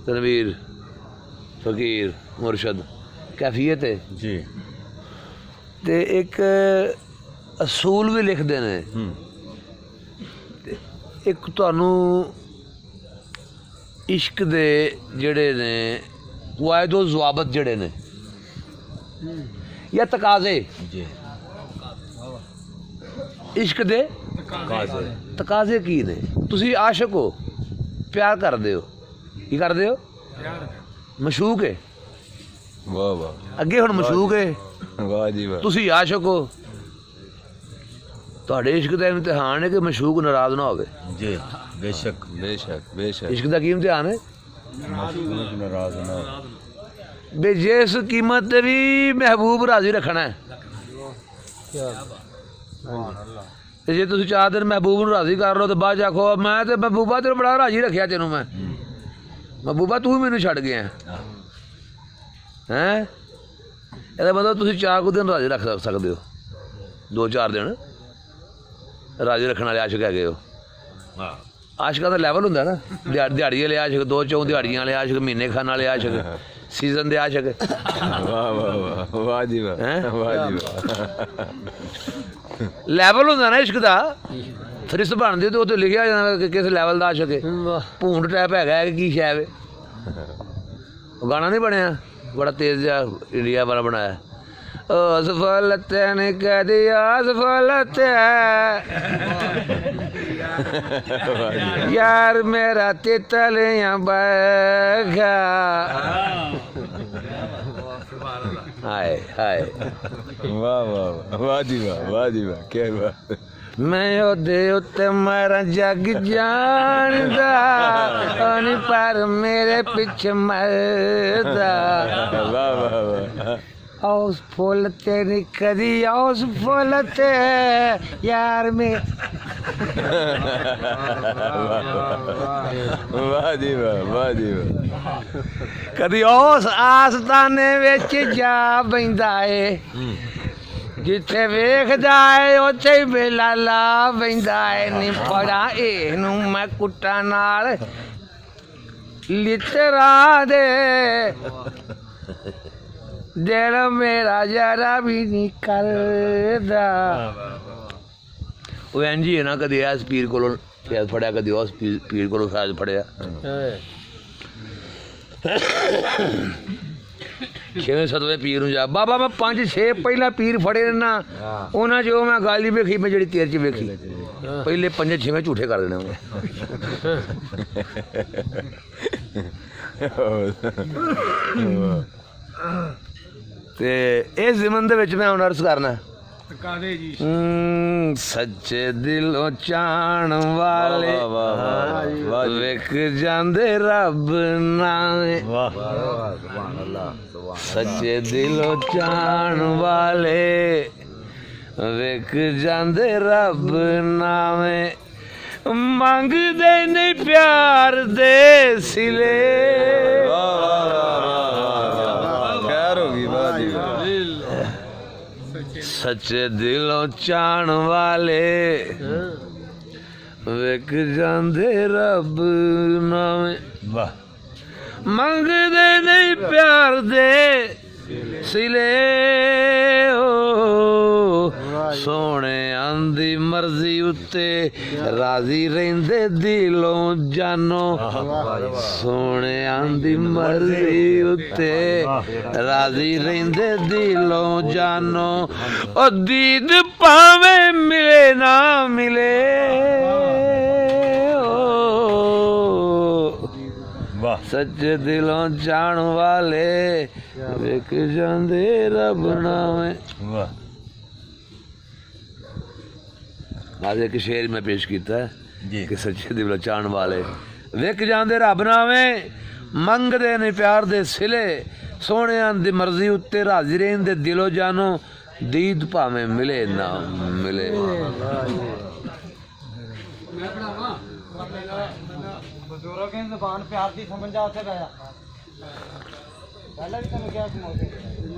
तनवीर फकीर मुर्शद कैफियत है जी ते एक असूल भी लिखते हैं एक तुहानू इश्क दे जड़े ने वायदो जवाबत जड़े ने या तकाजे जी इश्क दे तकाजे की ने तुसी आशिक हो प्यार करदे हो की करदे हो मशूक है वाह वाह अगे हुण मशूक है वाह जी वाह तुसी आशिक हो तुहाडे इश्क दा इम्तिहान है कि मशूक नाराज ना होवे जी बेशक बेशक बेशक इश्क दा की इम्तिहान है मशहूर नाराज ना बे जिस कीमत ते भी महबूब राजी रखना है ते जे तुसीं 4 दिन महबूब नूं राजी कर लो तो बाद आखो मैं ते महबूबा तेरे बड़ा राजी रखिया तेनों मैं महबूबा तू मैनू छड़ गया हैं ਇਹਦਾ मतलब तुसीं 4 कुछ दिन राजी रख सकते हो 2-4 दिन राजी रखने वाले आशिक है हो आशिका का लैवल होंगे ना दिहाड़ी वाले आशिक 2-4 दिहाड़ियां वाले आशिक महीने खाने वाले आशिक सीजन दे आशिक वाह वाह वाह वाह जी वाह वाह जी वाह लैवल होंगे ना इश्क का फरिस्त बनती तो लिखा जाना कि किस लैवल का आशिक है भूंड टाइप है की शैब गाना नहीं बनया बड़ा तेज इंडिया वाला बनाया असफलत ने कदी असफलत यार मेरा तितलियां बगा हाय हाय वाह वाह वाह जी वाह क्या बात मैं ओदे उत्ते मरा जग जानदा ओनी पर मेरे पीछे मरदा वाह वाह वाह औस फुल तेरी कदी औस फुल ते यार में वाह जी वाह कदी औस आसताने विच जा बैंदा है जिथे वेखदा है उत्थे ही बेला ला बैंदा है नी पड़ा इहनू मैं कुट्टा नाल लितरा दे दिल मेरा जरा भी नहीं करदा वो इंज ही है ना कदी इस पीर कोलों फैज फड़िया कदी उस पीर कोलों फैज फड़िया छेवें सतवें पीर नूं जा बाबा मैं 5-6 पहला पीर फड़े ना उन्हां जो मैं गाली वेखी मैं जिहड़ी तेरे च वेखी पहले 5-6 झूठे कर देने ते इस ज़िमन दे विच मैं हुण अर्ज करना सच्चे दिलों चाण वाले विक जांदे रब नावे सच्चे दिलों चाण वाले विक जांदे रब नावे मंगदे नहीं प्यार दे सिले सच्चे दिलों चाण वाले विक जांदे रब नावे मंगदे नहीं प्यार दे सिले सोने आंदी मर्जी उत्ते राजी रहिंदे दिलों जानो सोने आंदी मर्जी उत्ते राजी रहिंदे दिलों जानो ओ दीद पावे मिले ना मिले सच्चे दिलों चाण वाले विक जांदे रब नावे आज एक शेर में पेश किया है कि सच्चे दिलों चाण वाले विक जांदे रब नावे मंगदे ने प्यार दे सिले सोने दी मर्जी उत्ते राजी रहिंदे दिलो जानो दीद भावें मिले ना मिले बजुर्गों की ज़बान प्यार दी समझ आ उसे गया पहले भी तुम क्या